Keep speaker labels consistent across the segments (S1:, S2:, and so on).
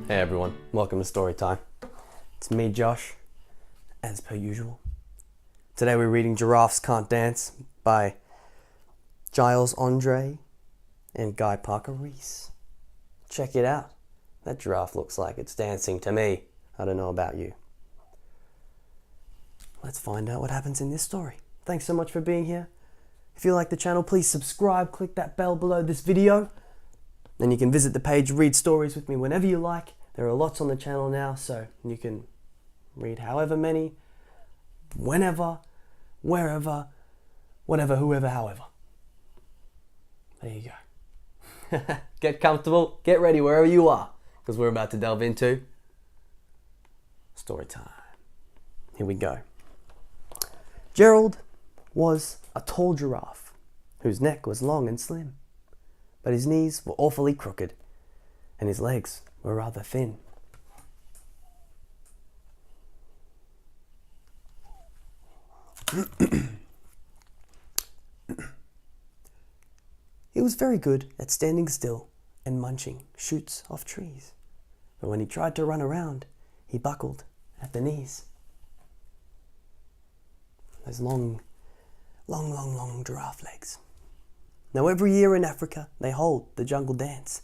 S1: Hey everyone, welcome to Story Time. It's me, Josh, as per usual. Today we're reading Giraffes Can't Dance by Giles Andreae and Guy Parker-Rees. Check it out. That giraffe looks like it's dancing to me. I don't know about you. Let's find out what happens in this story. Thanks so much for being here. If you like the channel, please subscribe, click that bell below this video. Then you can visit the page, read stories with me whenever you like. There are lots on the channel now, so you can read however many, whenever, wherever, whatever, whoever, however. There you go. Get comfortable, get ready wherever you are, because we're about to delve into story time. Here we go. Gerald was a tall giraffe whose neck was long and slim, but his knees were awfully crooked and his legs were rather thin. He was very good at standing still and munching shoots off trees, but when he tried to run around, he buckled at the knees. Those long giraffe legs. Now every year in Africa, they hold the jungle dance,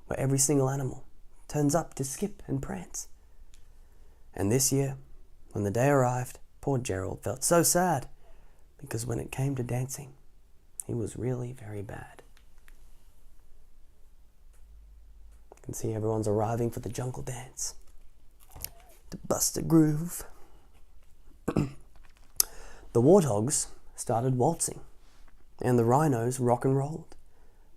S1: where every single animal turns up to skip and prance. And this year, when the day arrived, poor Gerald felt so sad, because when it came to dancing, he was really very bad. You can see everyone's arriving for the jungle dance, to bust a groove. The warthogs started waltzing, and the rhinos rock and rolled.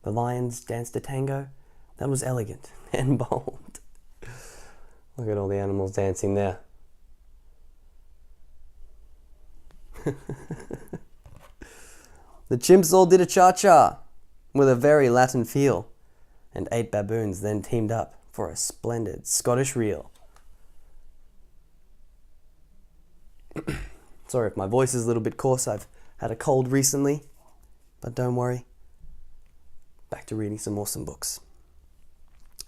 S1: The lions danced a tango that was elegant and bold. Look at all the animals dancing there. The chimps all did a cha-cha with a very Latin feel, and 8 baboons then teamed up for a splendid Scottish reel. Sorry if my voice is a little bit coarse, I've had a cold recently, but don't worry. Back to reading some awesome books.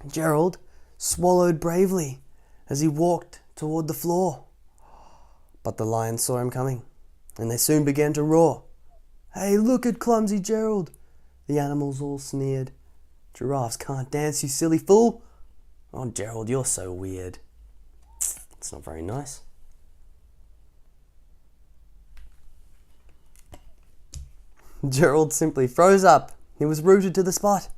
S1: Gerald swallowed bravely as he walked toward the floor, but the lions saw him coming, and they soon began to roar. "Hey, look at clumsy Gerald!" The animals all sneered. "Giraffes can't dance, you silly fool!" "Oh, Gerald, you're so weird." It's not very nice. Gerald simply froze up. He was rooted to the spot.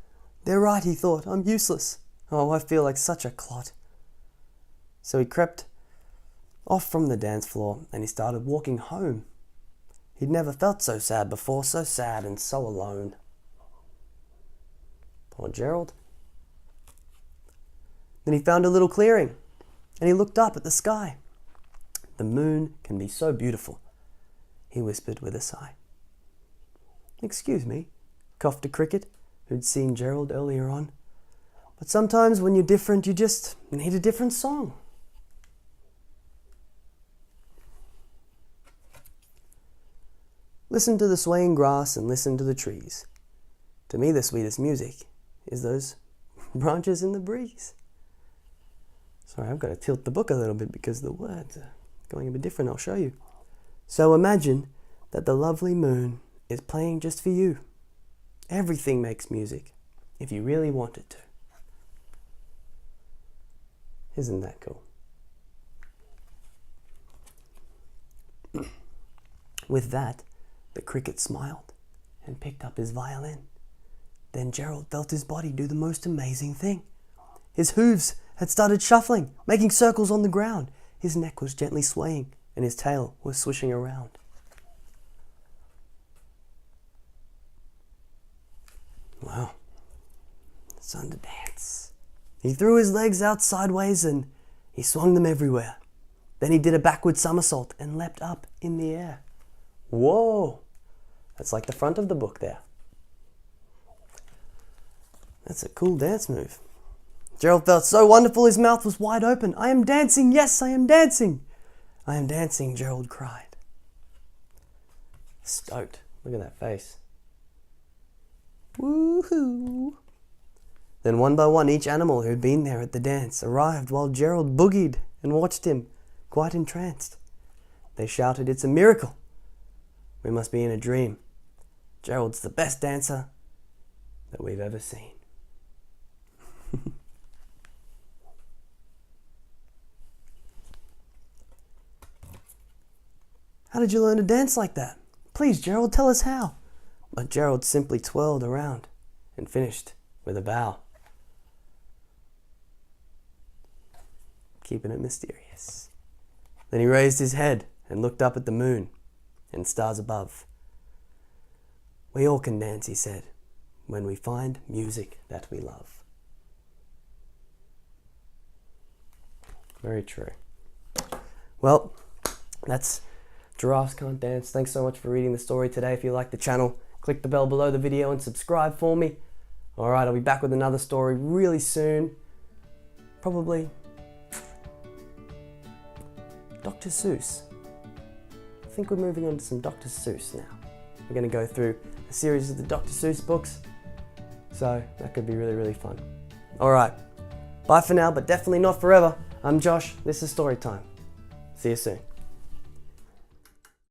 S1: "They're right," he thought. "I'm useless. Oh, I feel like such a clot." So he crept off from the dance floor and he started walking home. He'd never felt so sad before, so sad and so alone. Poor Gerald. Then he found a little clearing and he looked up at the sky. "The moon can be so beautiful," he whispered with a sigh. "Excuse me," coughed a cricket who'd seen Gerald earlier on, "but sometimes when you're different, you just need a different song." Listen to the swaying grass and listen to the trees. To me, the sweetest music is those branches in the breeze. Sorry, I've got to tilt the book a little bit because the words are going a bit different. I'll show you. So imagine that the lovely moon is playing just for you. Everything makes music if you really want it to. Isn't that cool? With that, the cricket smiled and picked up his violin. Then Gerald felt his body do the most amazing thing. His hooves had started shuffling, making circles on the ground. His neck was gently swaying and his tail was swishing around. Wow, it's time to dance. He threw his legs out sideways and he swung them everywhere. Then he did a backward somersault and leapt up in the air. Whoa, that's like the front of the book there. That's a cool dance move. Gerald felt so wonderful his mouth was wide open. "I am dancing, yes, I am dancing. I am dancing," Gerald cried. Stoked, look at that face. Woohoo! Then one by one each animal who had been there at the dance arrived while Gerald boogied and watched him, quite entranced. They shouted, "It's a miracle! We must be in a dream. Gerald's the best dancer that we've ever seen." "How did you learn to dance like that? Please, Gerald, tell us how." But Gerald simply twirled around and finished with a bow, keeping it mysterious. Then he raised his head and looked up at the moon and stars above. "We all can dance," he said, "when we find music that we love." Very true. Well, that's Giraffes Can't Dance. Thanks so much for reading the story today. If you like the channel, click the bell below the video and subscribe for me. Alright, I'll be back with another story really soon. Probably Dr. Seuss. I think we're moving on to some Dr. Seuss now. We're going to go through a series of the Dr. Seuss books. So that could be really, really fun. Alright, bye for now, but definitely not forever. I'm Josh, this is Storytime. See you soon.